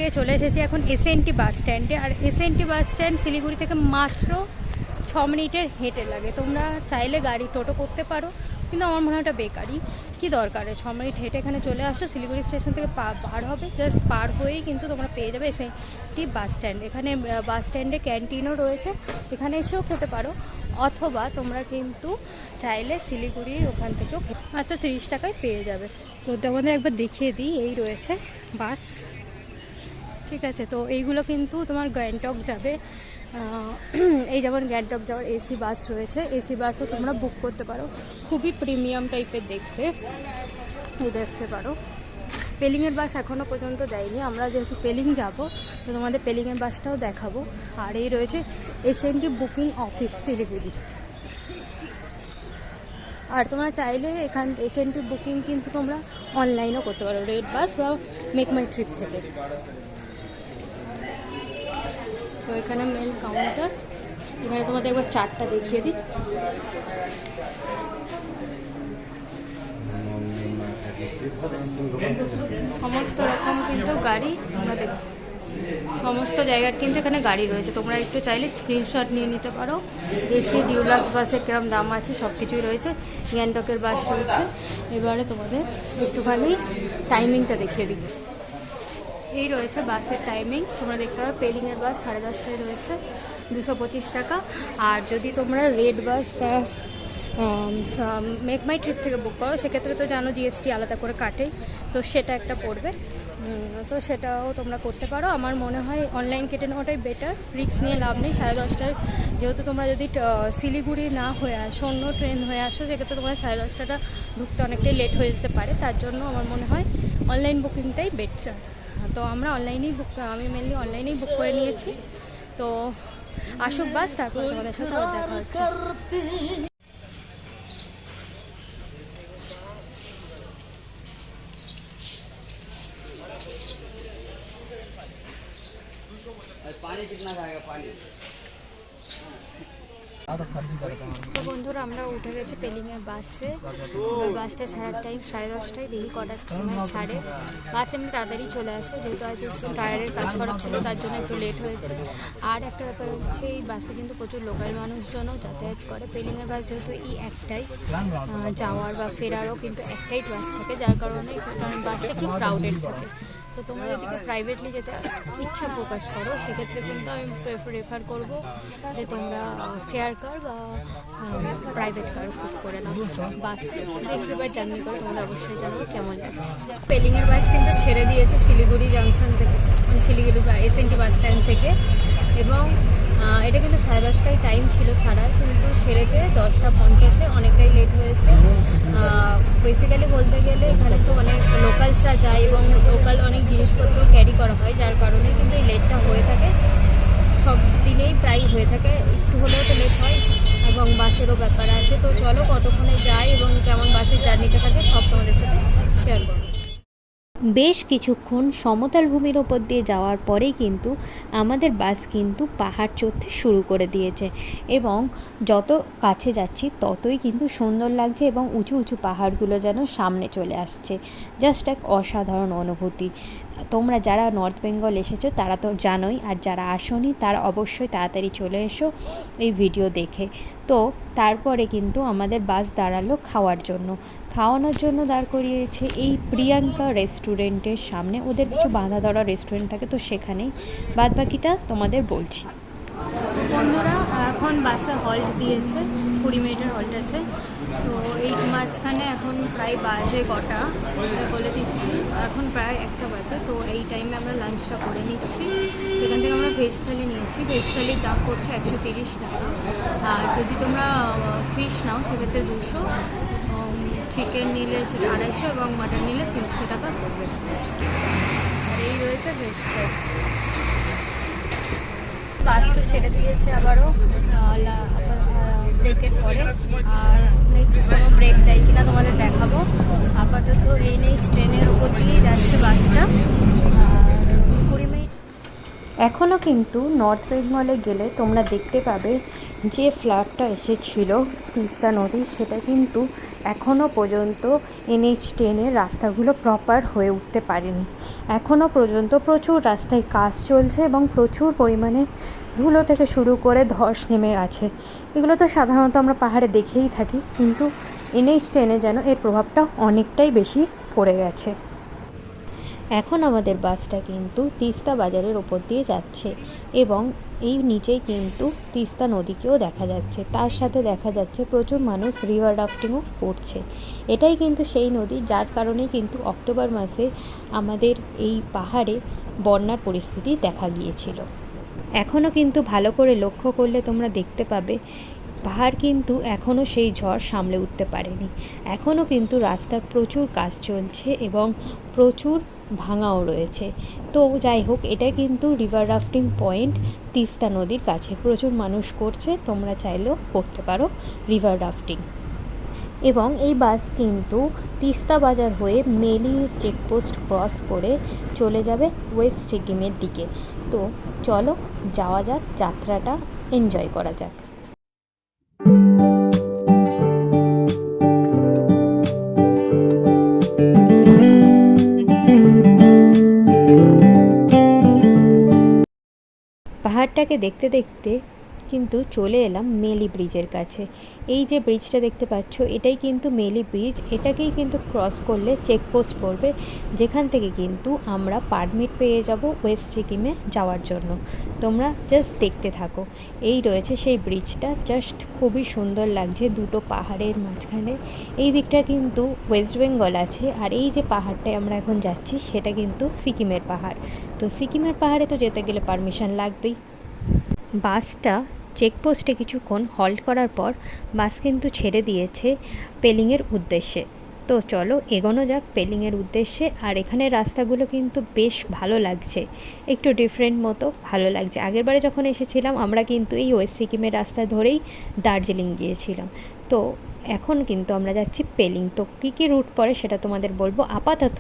থেকে চলে এসেছি এখন এসএনটি বাস স্ট্যান্ডে। আর এসএনটি বাস স্ট্যান্ড শিলিগুড়ি থেকে মাত্র 6 মিনিটের হেঁটে লাগে। তোমরা চাইলে গাড়ি টোটো করতে পারো, কিন্তু আমার মনে হয় ওটা বেকারই। কী দরকার 6 মিনিট হেঁটে এখানে চলে আসো। শিলিগুড়ি স্টেশন থেকে পার হবে, জাস্ট পার হয়েই কিন্তু তোমরা পেয়ে যাবে এসএনটি বাস স্ট্যান্ড। এখানে বাস স্ট্যান্ডে ক্যান্টিনও রয়েছে, এখানে এসেও খেতে পারো, অথবা তোমরা কিন্তু চাইলে শিলিগুড়ির ওখান থেকেও মাত্র 30 টাকায় পেয়ে যাবে। তো তোমাদের একবার দেখিয়ে দিই, এই রয়েছে বাস, ঠিক আছে। তো এইগুলো কিন্তু তোমার গ্যাংটক যাবে। এই যেমন গ্যাংটক যাওয়ার এসি বাস রয়েছে, এসি বাসও তোমরা বুক করতে পারো, খুবই প্রিমিয়াম টাইপের দেখতে, দেখতে পারো। পেলিংয়ের বাস এখনও পর্যন্ত দেয়নি, আমরা যেহেতু পেলিং যাব তো তোমাদের পেলিংয়ের বাসটাও দেখাবো। আর এই রয়েছে এসএনটি বুকিং অফিস শিলিগুড়ি। আর তোমরা চাইলে এখান এসএনটি বুকিং কিন্তু তোমরা অনলাইনও করতে পারো, রেড বাস বা মেক মাই ট্রিপ থেকে। তো এখানে মেল কাউন্টার, এখানে তোমাদের একবার চার্টটা দেখিয়ে দিই। সমস্ত রকম কিন্তু গাড়ি তোমরা দেখো, সমস্ত জায়গার কিন্তু এখানে গাড়ি রয়েছে। তোমরা একটু চাইলে স্ক্রিনশট নিয়ে নিতে পারো। এসি ডিউলাক্স বাসের কিরম দাম আছে সব কিছুই রয়েছে, গ্যাংটকের বাস রয়েছে। এবারে তোমাদের একটুখানি টাইমিংটা দেখিয়ে দিই। এই রয়েছে বাসের টাইমিং, তোমরা দেখতে পাবে পেলিংয়ের বাস 10:30টায় রয়েছে, 225 টাকা। আর যদি তোমরা রেড বাস বা মেক মাই ট্রিপ থেকে বুক করো সেক্ষেত্রে তো জানো জিএসটি আলাদা করে কাটে, তো সেটা একটা পড়বে, তো সেটাও তোমরা করতে পারো। আমার মনে হয় অনলাইন কেটে নেওয়াটাই বেটার, রিস্ক নিয়ে লাভ নেই। 10:30টায় যেহেতু তোমরা যদি শিলিগুড়ি না হয়ে আসো, অন্য ট্রেন হয়ে আসো, সেক্ষেত্রে তোমরা 10:30টা ঢুকতে অনেকটাই লেট হয়ে যেতে পারে। তার জন্য আমার মনে হয় অনলাইন বুকিংটাই বেটার। তো আমরা অনলাইনেই আমি মেনলি অনলাইনেই বুক করে নিয়েছি। তো আসুক বাস, তারপর তোমাদের সাথে আবার দেখা হচ্ছে। पानी कितना खाएगा पानी? তো বন্ধুরা আমরা উঠে গেছি পেলিংয়ের বাসে। বাসটা ছাড়ার টাইম 10:30টায়, দেখি কটার সময় ছাড়ে। বাস এমনি তাড়াতাড়ি চলে আসে, যেহেতু আজ টায়ারের কাজ করার ছিল তার জন্য একটু লেট হয়েছে। আর একটা ব্যাপার হচ্ছে এই বাসে কিন্তু প্রচুর লোকাল মানুষজনও যাতায়াত করে। পেলিংয়ের বাস যেহেতু এই একটাই, যাওয়ার বা ফেরারও কিন্তু একটাই বাস থাকে, যার কারণে বাসটা একটু ক্রাউডেড থাকে। তো তোমরা যদি প্রাইভেটলি যেতে ইচ্ছা প্রকাশ করো সেক্ষেত্রে কিন্তু আমি রেফার করবো যে তোমরা শেয়ার কার বা প্রাইভেট কার বুক করে নাও। বাসে দেখবে বা জার্নি করে তোমাদের অবশ্যই জানাবো কেমন লাগছে। পেলিংয়ের বাস কিন্তু ছেড়ে দিয়েছে শিলিগুড়ি জাংশন থেকে, মানে শিলিগুড়ি বা এসএনটি বাস স্ট্যান্ড থেকে, এবং এটা কিন্তু 10:30টায় টাইম ছিল ছাড়ার, কিন্তু ছেড়েছে 10:50-এ, অনেকটাই লেট হয়েছে। বেসিক্যালি বলতে গেলে এখানে তো অনেক লোকালসরা যায় এবং লোকাল অনেক জিনিসপত্র ক্যারি করা হয়, যার কারণে কিন্তু এই লেটটা হয়ে থাকে। সব দিনেই প্রায় হয়ে থাকে, একটু হলেও তো লেট হয়, এবং বাসেরও ব্যাপার আছে। তো চলো কতক্ষণে যায় এবং কেমন বাসের জার্নিটা থাকে সব তোমাদের সাথে শেয়ার করবো। বেশ কিছুক্ষণ সমতল ভূমির ওপর দিয়ে যাওয়ার পরেই কিন্তু আমাদের বাস কিন্তু পাহাড় চড়তে শুরু করে দিয়েছে, এবং যত কাছে যাচ্ছি ততই কিন্তু সুন্দর লাগছে, এবং উঁচু উঁচু পাহাড়গুলো যেন সামনে চলে আসছে। জাস্ট এক অসাধারণ অনুভূতি। তোমরা যারা নর্থ বেঙ্গল এসেছো তারা তো জানোই, আর যারা আসোনি তারা অবশ্যই তাড়াতাড়ি চলে এসো এই ভিডিও দেখে। তো তারপরে কিন্তু আমাদের বাস দাঁড়ালো খাওয়ানোর জন্য দাঁড় করিয়েছে এই প্রিয়াঙ্কা রেস্টুরেন্টের সামনে। ওদের কিছু বাঁধা ধরা রেস্টুরেন্ট থাকে, তো সেখানেই বাদ বাকিটা তোমাদের বলছি। বন্ধুরা এখন বাসে হল্ট দিয়েছে, 20 মিনিটের হল্ট আছে। তো এই মাঝখানে এখন প্রায় বাজে কটা বলে দিচ্ছি, এখন প্রায় 1টা বাজে। তো এই টাইমে আমরা লাঞ্চটা করে নিচ্ছি। এখান থেকে আমরা ভেজ থালি নিয়েছি, ভেজ থালির দাম পড়ছে 130 টাকা। আর যদি তোমরা ফিশ নাও সেক্ষেত্রে 200, চিকেন নিলে সেটা 250, এবং মাটন নিলে 300 টাকা পড়বে। আর এই রয়েছে ভেজ থালি। বাস তো ছেড়ে দিয়েছে আবারও ব্রেকের পরে, আর নেক্সট কোনো ব্রেক দেয় কিনা তোমাদের দেখাবো। আপাতত এনএইচ ট্রেনের উপর দিয়েই যাচ্ছে বাসটা। 20 মিনিট এখনও কিন্তু নর্থ বেঙ্গলে গেলে তোমরা দেখতে পাবে যে ফ্ল্যাটটা এসেছিল তিস্তা নদীর, সেটা কিন্তু এখনও পর্যন্ত NH10-এর রাস্তাগুলো প্রপার হয়ে উঠতে পারেনি। এখনও পর্যন্ত প্রচুর রাস্তায় কাজ চলছে এবং প্রচুর পরিমাণে ধুলো থেকে শুরু করে ধস নেমে আছে। এগুলো তো সাধারণত আমরা পাহাড়ে দেখেই থাকি, কিন্তু NH10-এ যেন এর প্রভাবটা অনেকটাই বেশি পড়ে গেছে। এখন আমাদের বাসটা কিন্তু তিস্তা বাজারের ওপর দিয়ে যাচ্ছে এবং এই নিচেই কিন্তু তিস্তা নদীকেও দেখা যাচ্ছে। তার সাথে দেখা যাচ্ছে প্রচুর মানুষ রিভার রাফটিংও করছে। এটাই কিন্তু সেই নদী যার কারণেই কিন্তু অক্টোবর মাসে আমাদের এই পাহাড়ে বন্যার পরিস্থিতি দেখা গিয়েছিল। এখনও কিন্তু ভালো করে লক্ষ্য করলে তোমরা দেখতে পাবে পাহাড় কিন্তু এখনও সেই ঝড় সামলে উঠতে পারেনি। এখনও কিন্তু রাস্তার প্রচুর কাজ চলছে এবং প্রচুর ভাঙাও রয়েছে। তো যাই হোক, এটা কিন্তু রিভার রাফটিং পয়েন্ট তিস্তা নদীর কাছে প্রচুর মানুষ করছে, তোমরা চাইলেও করতে পারো রিভার রাফটিং। এবং এই বাস কিন্তু তিস্তা বাজার হয়ে মেলি চেকপোস্ট ক্রস করে চলে যাবে ওয়েস্ট সিকিমের দিকে। তো চলো যাওয়া যাক, যাত্রাটা এনজয় করা যাক। পাহাড়টাকে দেখতে দেখতে কিন্তু চলে এলাম মেলি ব্রিজের কাছে। এই যে ব্রিজটা দেখতে পাচ্ছ, এটাই কিন্তু মেলি ব্রিজ। এটাকেই কিন্তু ক্রস করলে চেকপোস্ট পড়বে, যেখান থেকে কিন্তু আমরা পারমিট পেয়ে যাব ওয়েস্ট সিকিমে যাওয়ার জন্য। তোমরা জাস্ট দেখতে থাকো। এই রয়েছে সেই ব্রিজটা, জাস্ট খুবই সুন্দর লাগছে দুটো পাহাড়ের মাঝখানে। এই দিকটা কিন্তু ওয়েস্ট বেঙ্গল আছে, আর এই যে পাহাড়টায় আমরা এখন যাচ্ছি সেটা কিন্তু সিকিমের পাহাড়। তো সিকিমের পাহাড়ে তো যেতে গেলে পারমিশন লাগবেই। বাসটা চেকপোস্টে কিছুক্ষণ হল্ট করার পর বাস কিন্তু ছেড়ে দিয়েছে পেলিংয়ের উদ্দেশ্যে। তো চলো এগোনো যাক পেলিংয়ের উদ্দেশ্যে। আর এখানে রাস্তাগুলো কিন্তু বেশ ভালো লাগছে, একটু ডিফারেন্ট মতো ভালো লাগছে। আগেরবারে যখন এসেছিলাম আমরা কিন্তু এই ওয়েস্ট সিকিমের রাস্তা ধরেই দার্জিলিং গিয়েছিলাম। তো এখন কিন্তু আমরা যাচ্ছি পেলিং। তো কী কী রুট পড়ে সেটা তোমাদের বলবো। আপাতত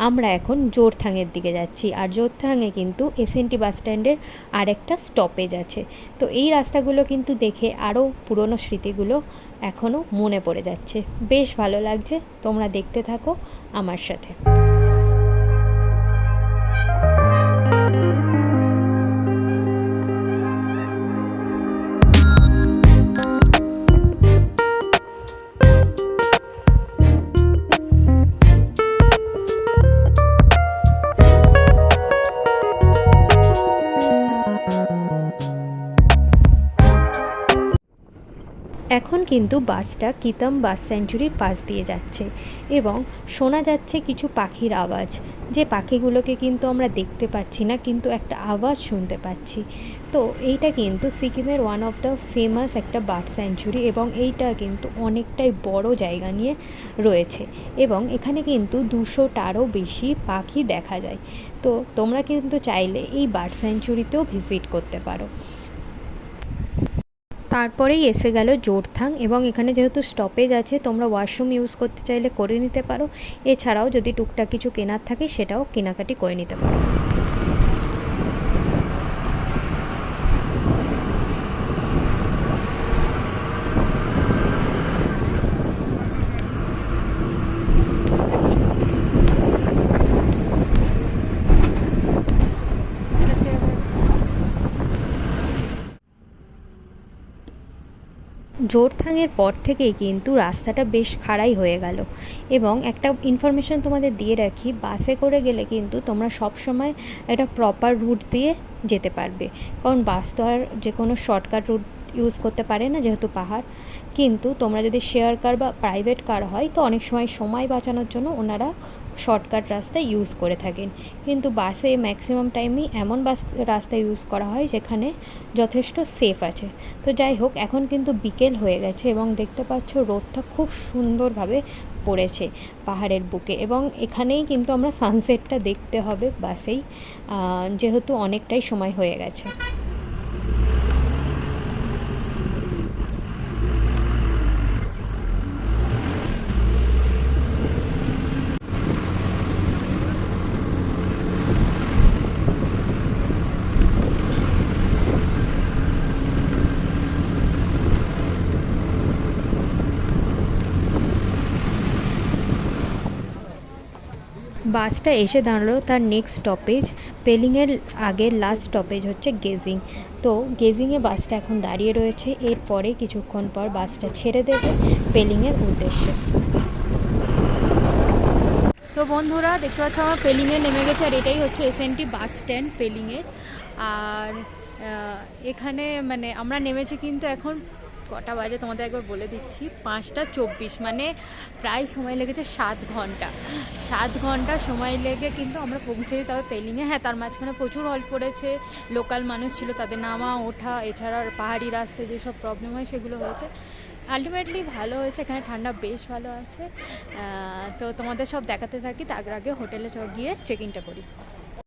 আমরা এখন জোরথাংয়ের দিকে যাচ্ছি, আর জোরথাংয়ে কিন্তু SNT বাস স্ট্যান্ডের আরেকটা স্টপেজ আছে। তো এই রাস্তাগুলো কিন্তু দেখে আরও পুরনো স্মৃতিগুলো এখনও মনে পড়ে যাচ্ছে, বেশ ভালো লাগছে। তোমরা দেখতে থাকো আমার সাথে। এখন কিন্তু বাসটা কিতাম বাস সেঞ্চুরির পাশ দিয়ে যাচ্ছে এবং শোনা যাচ্ছে কিছু পাখির আওয়াজ, যে পাখিগুলোকে কিন্তু আমরা দেখতে পাচ্ছি না, কিন্তু একটা আওয়াজ শুনতে পাচ্ছি। তো এইটা কিন্তু সিকিমের ওয়ান অফ দ্য ফেমাস একটা বার্ড স্যাঞ্চুরি এবং এইটা কিন্তু অনেকটাই বড় জায়গা নিয়ে রয়েছে এবং এখানে কিন্তু 200টারও বেশি পাখি দেখা যায়। তো তোমরা কিন্তু চাইলে এই বার্ড স্যাঞ্চুরিতেও ভিজিট করতে পারো। তারপরেই এসে গেল জোরথাং এবং এখানে যেহেতু স্টপেজ আছে, তোমরা ওয়াশরুম ইউজ করতে চাইলে করে নিতে পারো। এছাড়াও যদি টুকটাক কিছু কেনার থাকে সেটাও কেনাকাটি করে নিতে পারো। জোরথাংয়ের পর থেকেই কিন্তু রাস্তাটা বেশ খাড়াই হয়ে গেল এবং একটা ইনফরমেশান তোমাদের দিয়ে রাখি, বাসে করে গেলে কিন্তু তোমরা সব সময় একটা প্রপার রুট দিয়ে যেতে পারবে, কারণ বাস তো আর যে কোনো শর্টকাট রুট ইউজ করতে পারে না যেহেতু পাহাড়। কিন্তু তোমরা যদি শেয়ার কার বা প্রাইভেট কার হয় তো অনেক সময় বাঁচানোর জন্য ওনারা শর্টকাট রাস্তা ইউজ করে থাকেন, কিন্তু বাসে ম্যাক্সিমাম টাইমই এমন রাস্তা ইউজ করা হয় যেখানে যথেষ্ট সেফ আছে। তো যাই হোক, এখন কিন্তু বিকেল হয়ে গেছে এবং দেখতে পাচ্ছ রোদটা খুব সুন্দরভাবে পড়েছে পাহাড়ের বুকে এবং এখানেই কিন্তু আমরা সানসেটটা দেখতে হবে বাসেই, যেহেতু অনেকটাই সময় হয়ে গেছে। বাসটা এসে দাঁড়ালো তার নেক্সট স্টপেজ পেলিংয়ের আগের লাস্ট স্টপেজ হচ্ছে গেজিং। তো গেজিংয়ে বাসটা এখন দাঁড়িয়ে রয়েছে, এরপরে কিছুক্ষণ পর বাসটা ছেড়ে দেবে পেলিংয়ের উদ্দেশ্যে। তো বন্ধুরা দেখতে পাচ্ছ আমরা পেলিংয়ে নেমে গেছি, আর এটাই হচ্ছে এসএনটি বাস স্ট্যান্ড পেলিংয়ের। আর এখানে মানে আমরা নেমেছি কিন্তু এখন কটা বাজে তোমাদের একবার বলে দিচ্ছি, 5টা 24, মানে প্রায় সময় লেগেছে 7 ঘন্টা। 7 ঘন্টা সময় লেগে কিন্তু আমরা পৌঁছেছি তবে পেলিংয়ে। হ্যাঁ, তার মাঝখানে প্রচুর হল্ট পড়েছে, লোকাল মানুষ ছিল, তাদের নামা ওঠা, এছাড়া পাহাড়ি রাস্তায় যেসব প্রবলেম হয় সেগুলো হয়েছে। আলটিমেটলি ভালো হয়েছে, এখানে ঠান্ডা বেশ ভালো আছে। তো তোমাদের সব দেখাতে থাকি, তার আগে হোটেলে গিয়ে চেক ইনটা করি।